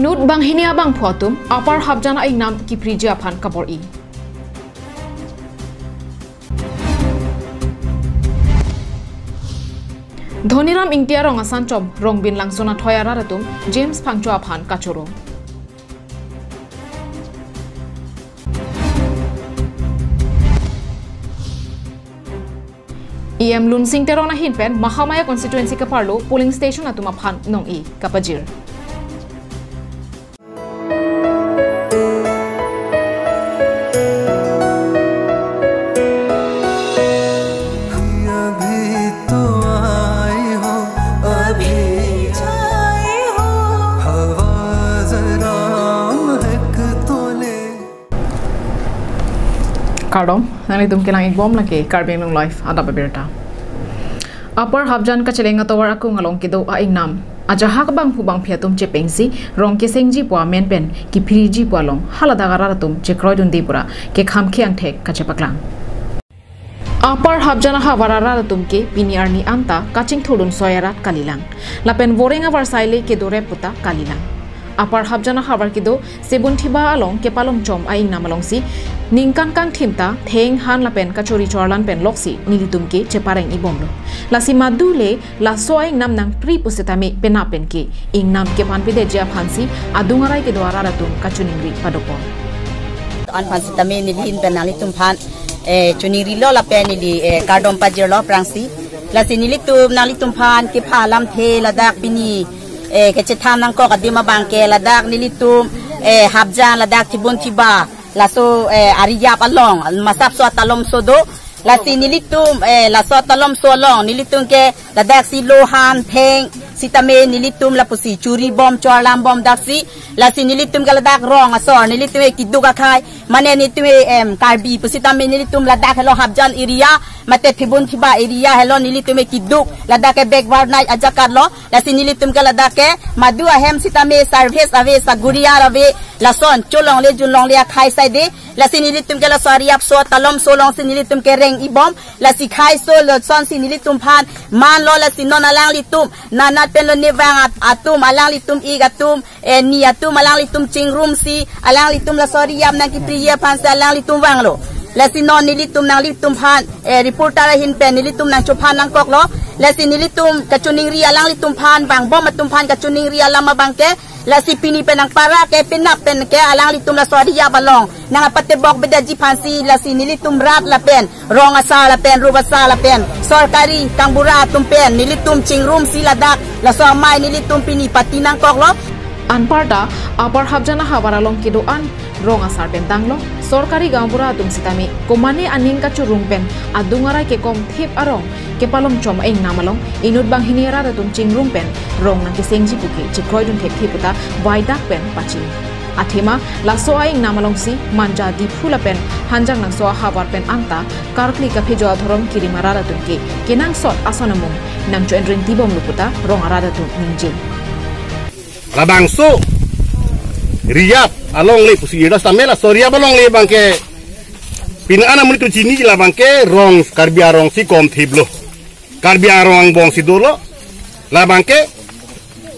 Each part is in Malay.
Inut bang hinia bang photum apar habjana ing nam ki prija phan kabor I. Dhoniram ingtia rong asan chom rong bin langsona thoyara ratum James phangcho aphan kachoro. EM Lunsing terona hinpen Mahamaya constituency ka parlo polling station atuma phan nong I kapajir. Kardom, nang itum kilang igbom lagi karbing nung life Adap Abirta. Upper habjan ka chelenga tawar ako ngalong kido aing nam. Ajahak bang hubang piatum chepengsi rong ke sengji pwa menpen ki phiriji pwa long halada gararatum che kroidun dipura ke khamke ang thek ka chepaklang. Upper habjana hawarara ratum ke piniarni anta kaching thudun soyarat kalilang. Lapen vorenga varsaile ke dore puta kalilang. Upper habjana habar kido sebun thiba along ke palom chom aing namalong si ningkan kang thimta theng han lapen kachori chorlan pen loksi nilitum ke chepareng ibomlo lasi madule la soing nam nang pri pusitami penapen ke ing nam ke pan pide ja phansi adungarai ke dwara ratum kachuningri padopon an phansitami nilin penali tum phan chuningri lo la pen nili kardom pajir lo prangsi lasi nilitum nalitum phan ke phalam the ladak bini ke chetam nang ko kadima bangke ladak nilitum habjan ladak tibun tiba laso ariya palong masap so talom sodo lasi nilitum laso talom solong nilitum ke ladak si lohan theng sitame nilitum lapusi churi bom chorlam bom daksi lasi nilitum ke ladak rong asor nilitum kiduga khai mane nilitum karbi pusitame nilitum ladak hello habjan area mate thibun thiba area hello nilitum kiduk ladak ke backward night ajakat lo lasi nilitum ke ladak ke madu ahem sitame service ave saguria ave lason cholong le junlong le khai sai de lasi nilitum ke la sariap so talom solong sinilitum ke reng ibom lasi khai so lo son sinilitum phan man lo lasi non alang litum nanat pen lo nevang atum alang litum igatum ni atum alang litum chingrum si alang litum la sariap nang kipriya phan sa alang litum wang lo lasi non nilitum nang litum phan reporter hin pen nilitum nang chophan nang kok lo lasi nilitum kachuning ri alang litum phan bang bom atum phan kachuning ri alama bangke lasi pini penang para ke penap pen ke alang litum la soriya balong nang apate bok bedaji phansi lasi nilitum rat la pen rong asa la pen rubasa la pen sorkari kambura tum pen nilitum chingrum siladak la so mai nilitum pini patinang kok lo Anparta apar habjana hawaralong kido an rong asar pentanglo sorkari gambura tum sitami komane aning ka churungpen adungarai ke kom thip arong ke palom chom ing namalong inut bang hiniara tum chingrumpen rong nang ke sengji puki chikroidun thep thiputa waidak pen pachi athema la so aing namalong si manja di phula pen hanjang nang so habar pen anta karkli ka phejo thorom kirimara tum ke kenang sot asonamung nang choendring tibom luputa rong arada tum ninje labang so riyap along le pusi ira samela soria balong le bangke pinana munitu chini la bangke rong karbia rong si kom thiblo karbia rong bong si dolo la bangke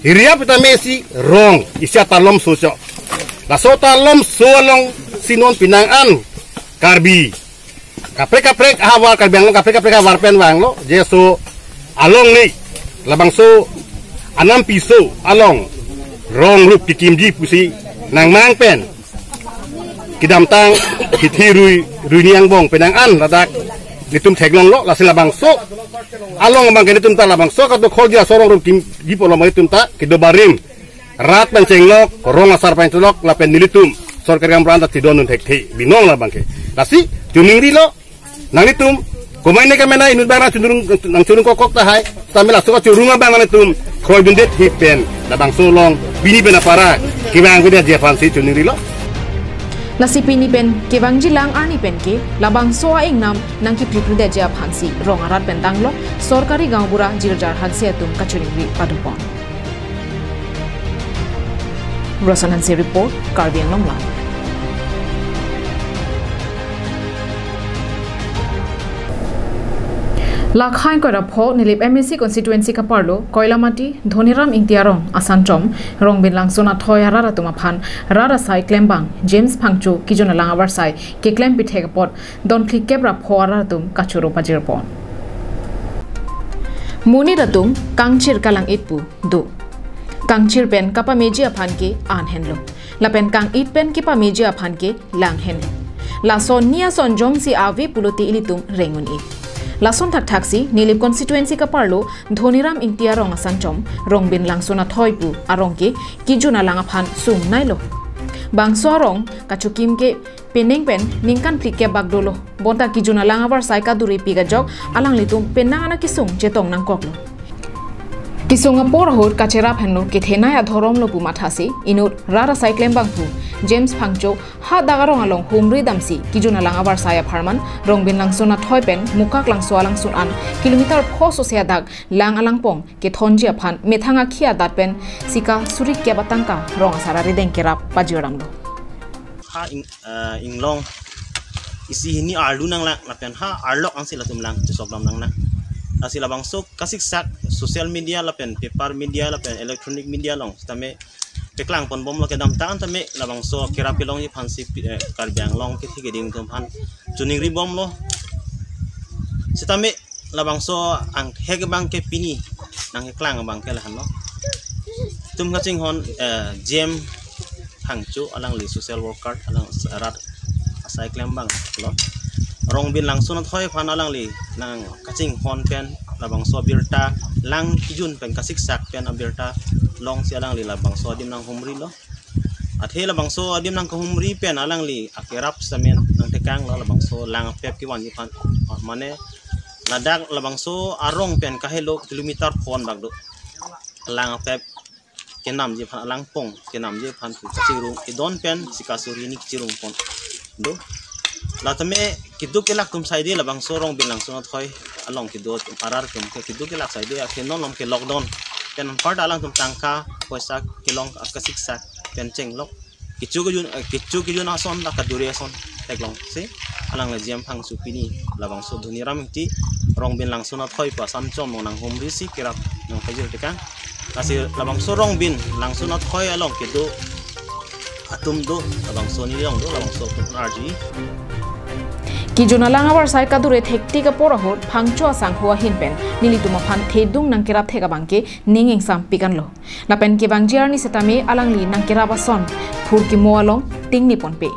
riyap ta mesi rong isya talom so cho la so talom so long sinon pinang an karbi kaprek awal karbiang lo kaprek awal pen wang lo je so along ni labang so anam piso along rong rup kikimji pusi nang mang pen kidam tang kithirui runiang bong penang an ladak litum theglong lo la silabang so along bang kenitum ta labang so ka to khol sorong rup kim jipolo mai tum ta kido barim rat pencenglok rong asar pencelok la pen nilitum sorkar gam pranta tidonun thekthi binong la bangke lasi tuning ri lo nang litum kumaine ka mena inut bang nang churung kokok ta hai tamela so ka churunga bang nalitum khoi bundet hipen labang so long bini pena para kibang kudia jefan si chuning rilo lasi pini pen kibang jilang arni pen ke labang so aing nam nang ki priprude ja phansi rong arat pen tanglo sorkari gambura jirjar hanse tum kachuningri padupon Rosan Hansi report Karbiang Longla Lakhai ko rapho nilip MSC constituency ka parlo Koilamati Dhoniram Ingtiarong Asanchom Rongbin langsuna thoi harara tumaphan rara sai klembang James Phangchu kijona langawar sai ke klem pithe pot don click kebra phora tum kachuro pajirpon Muni ratum kangchir kalang itpu do kangchir pen kapa meji aphan ke an henlo lapen kang it pen kipa meji aphan ke lang hen la son nia son jong si ave puloti ilitum rengun e Lason thak thaksi nilip constituency ka parlo Dhoniram Ingtiarong Asanchom Rongbin langsuna thoipu arongke kijuna langaphan sung nailo bangso arong kachukim ke pening pen ningkan plike bagdolo bonta kijuna langawar saika duri piga jok alang litum penana kisung jetong nang koklo Kisunga porahur kachera phenno ke thenaya thorom lo pumathasi inut rara cyclem bangpu James Phangcho ha dagarong along humri damsi kijuna langawar saya pharman rongbin langsuna thoipen mukak langso alangsun an kilometer phoso sia dag lang alangpong ke thonji aphan methanga khia datpen sika suri ke batangka rong sarari denkerap pajiramlo ha inglong isi hini arlu nang la lapen ha arlok ang sila tumlang chosoklam nang na asila bangso kasik sak social media lapen paper media lapen electronic media long tame peklang pon bom lo ke dam tan tame labang so kira pilong ni phansi karbyang long ke thige ding tum phan chuning ri bom lo sitame labang so ang hege bang ke pini nang klang bang ke lahan lo tum ngaching hon gem hangchu alang li social worker alang rat asai klem bang lo Rongbin langsung thoi phan alang li nang kaching hon pen labang so Abirta lang kijun pen kasik sak pen Abirta long si alang li labang so adim nang humri lo athe labang so adim nang humri pen alang li akerap samen nang tekang lo labang so lang pep ki wan ni phan mane nadak labang so arong pen kahelo kilometer phon bagdo lang pep kenam je phan alang pong kenam je phan chirung idon pen sikasuri ni chirung pon do latame kiduk kelak tum saidi labang sorong bin langsung thoi along kidot parar tum ke kiduk kelak saidi akhenon lom ke lockdown pen part alang tum tangka poisa kilong akasik sak pen cheng lok kichu kijun ason da kadure ason teklong se alang la jam phang supini labang so Dhoniram ti rong bin langsung thoi pa samchom nang humri si kirap nang phajir tekang kasi labang sorong bin langsung thoi along kidu atum do labang so ni long do labang so rg Kijuna langawar sai kadure thekti ka porahur phangcho asang huwa hinpen nilituma phan thedung nang kerap thega bangke ninging sam pikanlo lapen ke bangjiar ni setame alangli nang keraba son phurki moalong tingni ponpe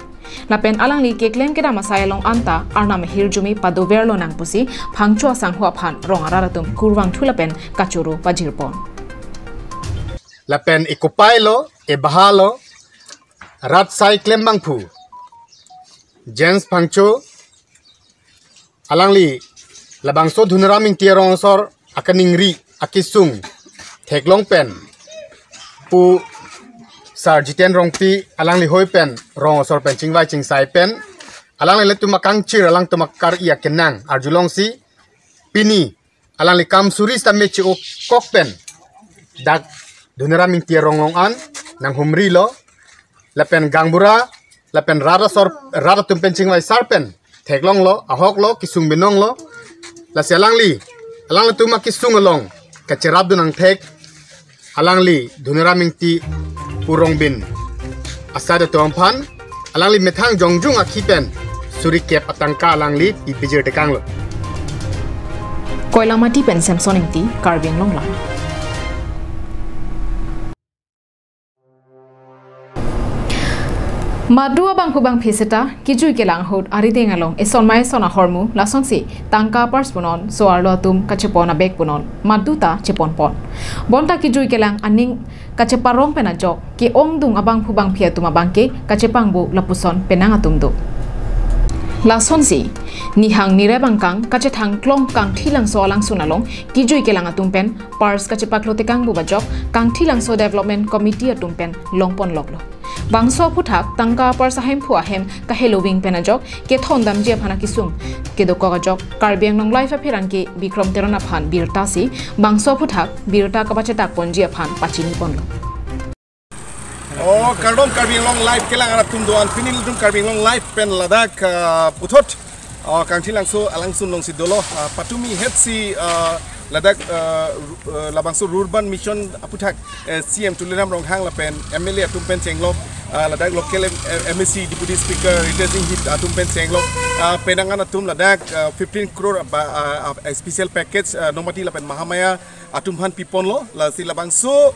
lapen alangli ke claim ke dama sai along anta arnam hirjumi padoverlo nang pusi phangcho asang huwa phan rongararatum kurwang thulapen kachuru pajirpon lapen ikupailo e bahalo rat sai claim bangphu James Phangcho alangli labang so Dhoniram Ingtiarong sor akaningri akisung theklong pen pu sar jiten rongpi alangli hoi pen rong sor pen chingwai chingsai pen alangli letuma kangchir alang tumakar iya kenang arjulong si pini alangli kam suri stamechi o kok pen dak Dhoniram Ingtiarong long an nang humri lo lapen gangbura lapen rara tumpen chingwai sar pen theklong lo ahok lo kisung binong lo la selangli alang tuma kisung along kacherab dunang thek alangli Dhoniram Ingti purong bin asada tomphan alangli methang jongjung akhipen suri kep atangka alangli pipijir tekang lo Koilamati pen Samson Ingti Karbin longla Madua bang hubang piseta kijui kelang hod arideng along eson mai sona hormu lason si tangka pars punon so arlo tum kachepona bek punon maduta chepon pon bonta kijui kelang aning kacheparong pena jok ki ongdung abang hubang phia tuma bangke kachepang bu lapuson penanga tumdu lason si nihang nire bangkang kachethang klong kang thilang so alang sunalong kijui kelang atumpen pars kachepaklote kang bu bajok kang thilang so development committee atumpen longpon loklo bangso puthak tangka parsahem phuahem ka helowing penajok ke thondam je phana kisum ke do kogajok karbiang nong life aphiran ke bikrom terona phan birta si bangso puthak birta ka bachetak ponji phan pachini ponlo Oh, karbon carving long life kelang arat tum doan pinil tum carving long life pen ladak puthot kang thilang so alang sun long si dolo patumi hetsi ladak labangso urban mission aputhak CM tulinam rong hang lapen MLA tumpen chenglok ladak local MSc deputy speaker returning hit tumpen chenglok penangan atum ladak 15 crore special package nomati lapen mahamaya atumhan pipon lo la si labangso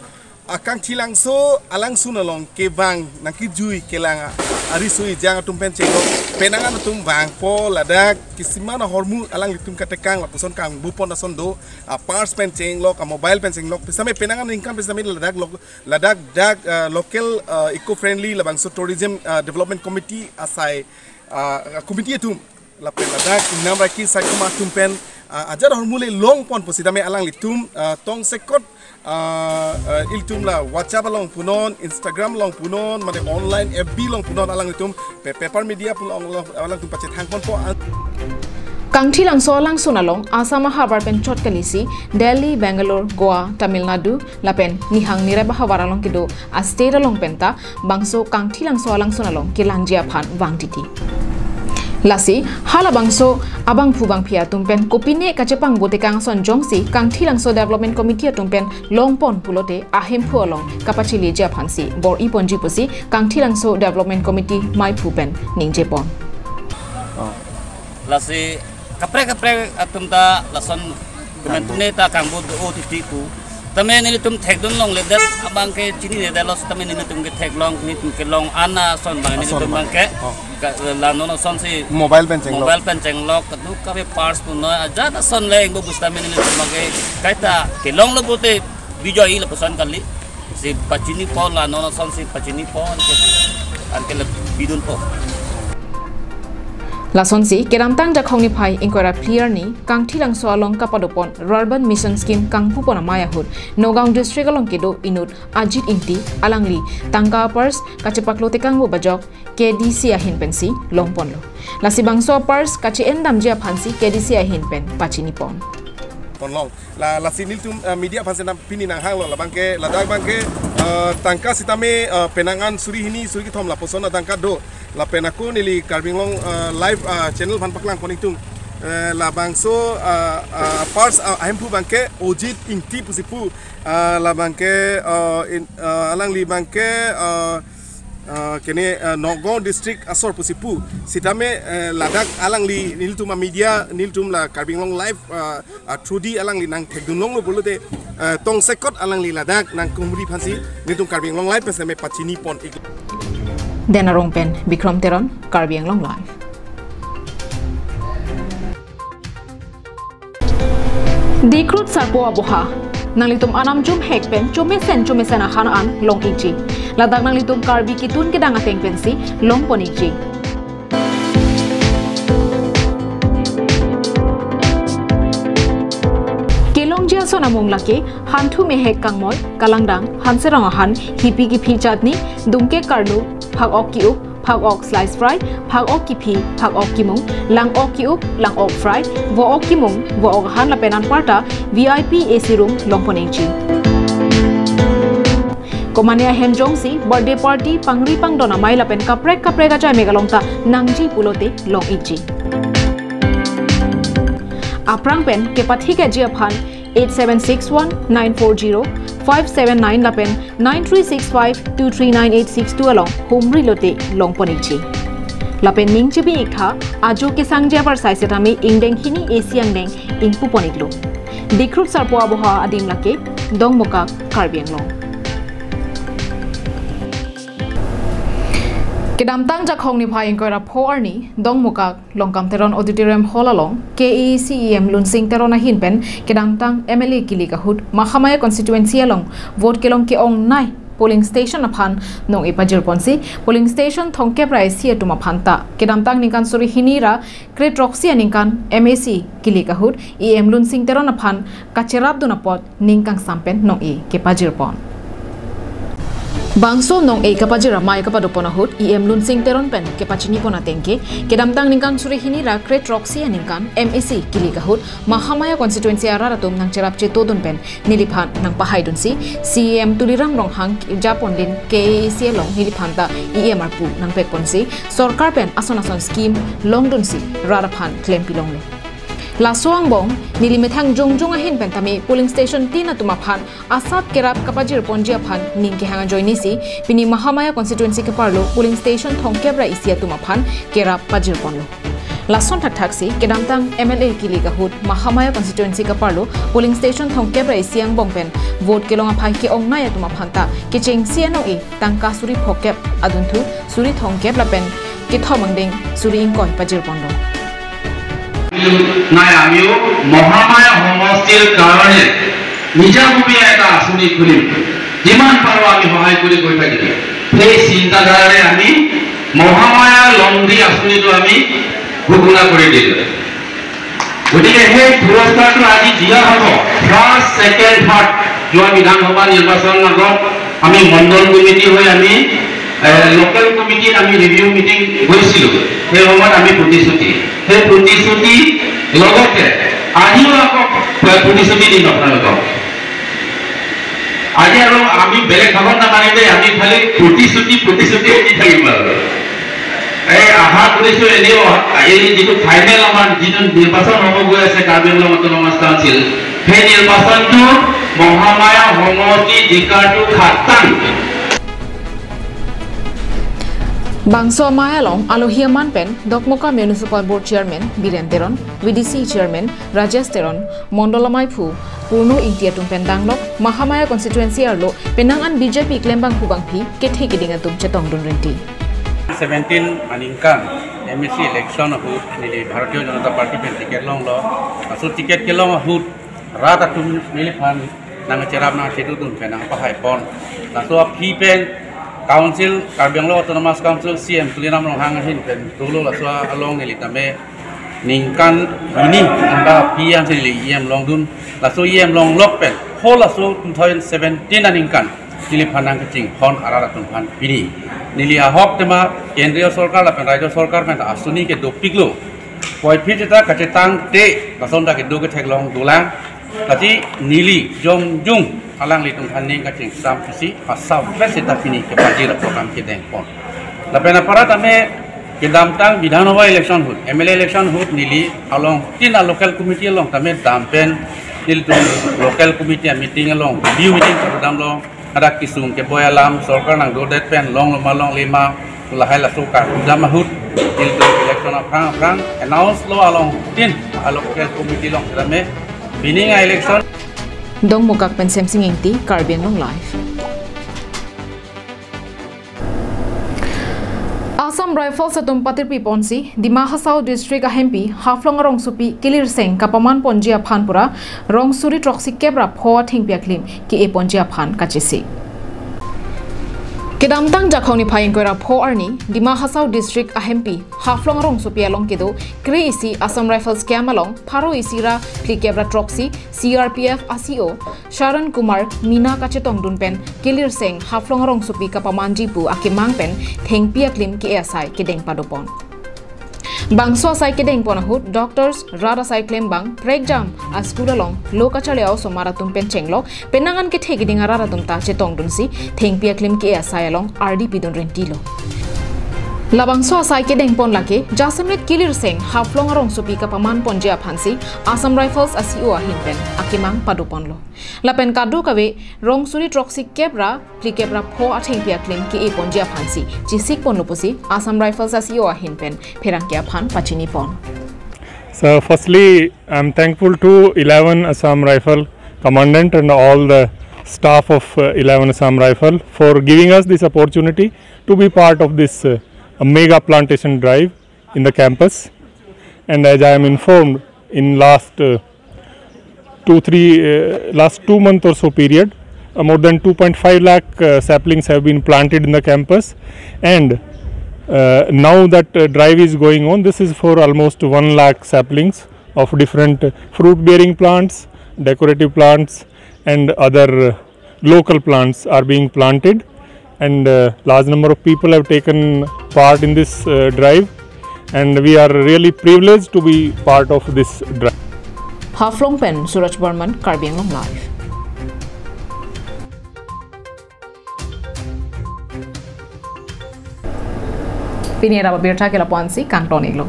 akang thilang so alang sun along kebang nangki jui kelang arisui jang tumpen chenglok penangan atum bang po ladak kisimana hormu alang litum katekang lapuson kang bupon nason do pars penceng lok mobile penceng lok pisame penangan income pisame ladak local eco friendly labang so tourism development committee asai committee atum lapen ladak nam raki sakuma tumpen ajar hormule long pon posidame alang litum tong sekot iltum la WhatsApp long punon Instagram long punon mane online FB long punon alang litum paper media pun alang tum pacet hangpon po kang thilang so lang sunalong Asama Harbour pen chot kalisi Delhi Bangalore Goa Tamil Nadu lapen nihang nireba hawaralong kido a state along penta bangso kang thilang so lang sunalong kilangjia phan wangtiti lasi hala bangso abang phubang phia tumpen kopine kachepang botekang son jongsi kang thilang so development committee tumpen longpon pulote ahem phualong kapachili ja phansi bor iponji pusi kang thilang so development committee mai phupen ningje pon lasi kapre atumta lason komentune ta kang bod OTT pu tamen ni tum thekdon long ledat abang ke chini ne dalos tamen ni tum ke theklong ni tum ke long ana son bang ni tum bang ke la no son si mobile penceng lok kadu ka be parts pu no aja ta son le ngo busta men ni tum bang ke kaita ke long lo bote video i la pesan kali si pachini po la no son si pachini po ke an ke bidun po Lasonsi keramtang jakhongni phai inquira clear ni kang thilang so along kapadopon urban mission scheme kang pupona mayahud Nagaon district along kedo inut ajit inti alangli tangka pers kachepaklo tekang bo bajok KDC ahin pensi longpon lo lasibang so pers kachi endam jia phansi KDC ahin pen pachini pon long la sinil tum media phansena pini nang hang lo la bangke ladak bangke tangka sitame penangan suri hini suri thom la posona tangka do la penako nili carving long live channel phan paklang connectum la bangso parts ahem pu bangke ojit ingti pusipu la bangke alang li bangke kene Nagaon district asor pusipu sitame ladak alang li niltum media niltum la carving long live trudi alang li nang thekdunong lo bolote tong sekot alang li ladak nang kumri phansi niltum carving long live pesame pachini pon Denarong pen Bikram Teron Karbi Long Live Dikrut sarpo aboha nanglitum anam jum hek pen chumesen ahan an long ichi ladak nanglitum Karbi kitun kedang ateng pensi long ponichi kelong jia sona mong lake hantu mehek kangmol kalangdang hanserang ahan hipi ki phichatni dumke karlu phag ok ki up phag ok slice fry phag ok ki phi phag ok ki mung lang ok ki up lang ok fry vo ok ki mung vo ok han la penan parta VIP AC room longponengchi komania hemjongsi birthday party pangri pangdona mai la pen kaprek ga chai megalongta nangji pulote long ichi aprang pen ke pathi ke jia phan 8761940579 lapen 9365239862 along humri lote longponichi lapen ningchibi ikha ajo ke sangjia par saisetami ingdeng hini asiang deng ingpu poniklo dikrut sarpo aboha adim lake dongmoka karbiang long Kedamtang jakhong ni phai inquira phoarni dongmuka longkam teron auditorium hall along KECEM lunsing teron ahin pen kedamtang MLA kili kahut mahamaya constituency along vote kelong ke ong nai polling station aphan nong ipajir ponsi polling station thongke price hi atuma phanta kedamtang ninkan suri hinira kretroxia ninkan MAC kili kahut EM lunsing teron aphan kacherab dunapot ningkang sampen nong e ke pajir pon Bangso nong e kapaji ramai kapado pona hut em lun sing teron pen ke pachini pona tengke ke damtang ningkan suri hini ra kret roxy ningkan MEC kili kahut Mahamaya constituency ara ratum nang cerap che todun pen niliphan nang pahai dun si CM tuliram rong hang japon din KAC long niliphan ta EMR pu nang pek pon si sarkar pen ason scheme long dun si raraphan claim pilong le La soang bong nilimethang jongjong ahin pentami polling station tina tumaphan asat kerap kapajir ponjia phan ningke hanga joini si pini Mahamaya constituency ke parlo polling station thongkebra isia tumaphan kerap pajir ponlo Lason thak si kedamtang MLA kili kahut Mahamaya constituency ke parlo polling station thongkebra isiang bongpen vote kelonga phai ke ongnaya tumaphan ta ke cheng siano e tangka suri phokep aduntu suri thongkeb lapen ke thomangding suri ingkoi pajir ponlo আমিও মহামায়া সমষ্টিৰ কাৰণে নিজাববী এটা আঁচনি খুলিম যিমান পাৰো আমি সহায় কৰি গৈ থাকিম সেই চিন্তাধাৰাৰে আমি মহামায়া লণ্ড্ৰী আঁচনিটো আমি ঘোষণা কৰি দিলো গতিকে সেই পুৰস্কাৰটো আজি দিয়া হ'ব ফাৰ্ষ্ট ছেকেণ্ড থাৰ্ড যোৱা বিধানসভা নিৰ্বাচনৰ আগত আমি মণ্ডল কমিটি হৈ আমি লোকেল কমিটিত আমি ৰিভিউ মিটিং গৈছিলোঁ সেই সময়ত আমি প্ৰতিশ্ৰুতি সেই প্ৰতিশ্ৰুতি লগতে আজিও আকৌ প্ৰতিশ্ৰুতি দিম আপোনালোকক আজি আৰু আমি বেলেগ ভাগত নামানিলে আমি খালি প্ৰতিশ্ৰুতি দি থাকিম আৰু এই আশা কৰিছোঁ এনেও এই যিটো ফাইনেল আমাৰ যিটো নিৰ্বাচন হ'ব গৈ আছে কাৰ্বি আংলং অট'নমাছ কাউন্সিল সেই নিৰ্বাচনটো মহামায়া সমষ্টি জিকাৰটো খাটাং Bangso Mayalong Alohiaman Pen Dokmoka Municipal Board Chairman Biren Teron VDC Chairman Rajesh Teron Mondolamai Phu Purno Intia Tumpen Danglok Mahamaya constituency arlo Penangan BJP Klembang Hubang Phi Kethi Kidingatum Chetong Dunrenti 17 maningkan MEC election hut nili Bharatiya Janata Party pen ticket long lo asu ticket kelong hut rata tum niliphan nang cerap nang situ tun penang pahai pon asu phi pen Council Karbi Anglo Autonomous Council CM tulinam rong hang hin pen dulu la swa along nili tame ningkan ini anda pian sili EM long dun la so EM long lok pen whole la so 2017 ningkan nili phanang kaching hon arara tun phan pini nili ahok tema kendriya sarkar la pen rajya sarkar pen asuni ke do piklo poi phita kachetang te la sonda ke do ke thek long dulang kati nili jom jung alang litung handing kacing sam kisi pasau presita fini ke pajira program ke deng pon la pena para tame ke damtang bidhanabha election hut MLA election hut nili along tina local committee along tame dampen nil tu local committee meeting along review meeting kadam long ada kisung ke boyalam sarkar nang do det pen long malong lima lahai la sukar jama hut nil tu election prang announce lo along tin local committee long tame bining election Dong Mukak Pen Semsing Ingti Karbi Anglong Live Assam Rifles atum patirpi ponsi Dima Hasau District ahempi Haflong Rong Supi Kilir Seng Kapaman Ponjia Phanpura Rong Suri Troxi Kebra Phoa Thingpiaklim ki e Ponjia Phan kachisi Kedamtang jakhoni phayeng koira pho arni Dima Hasau District ahempi Haflong Rong Supi along kedo Kre isi Assam Rifles Camp along Pharo isira Kebra Troxi CRPF ACO Sharon Kumar Mina Kachetong Dunpen Kilir Seng Haflong Rong Supi Kapaman Jipu Akimang Pen Thengpiaklim ki asai kedeng padopon Bangso asai kedeng ponahut doctors rada sai claim bang breakdown a school along lokachaleo somara tumpen chenglok penangan ke thegiding arara tumta chetong dunsi thengpiaklim ki asai along RDP dun rentilo Labangso asai kedeng pon lake Jasamlet Kilir Seng Haflong Rong Supi Kapaman Ponjia Phansi Assam Rifles ACO ahinpen akimang paduponlo Lapen kadu kawe Rong Suri Troxi Kebra Plikebra pho athengpiaklim ki e Ponjia Phansi Jisik ponlopusi Assam Rifles ACO ahinpen Pherangkia Phan pachini pon So firstly I'm thankful to 11 Assam Rifle Commandant and all the staff of 11 Assam Rifle for giving us this opportunity to be part of this a mega plantation drive in the campus, and as I am informed in last 2 month or so period more than 2.5 lakh saplings have been planted in the campus, and now that drive is going on, this is for almost 1 lakh saplings of different fruit bearing plants, decorative plants and other local plants are being planted and large number of people have taken part in this drive, and we are really privileged to be part of this drive. Haflong Pen, Suraj Burman, Karbi Anglong Live. Pinira Abirta ke lapuan si Kang Toniglo.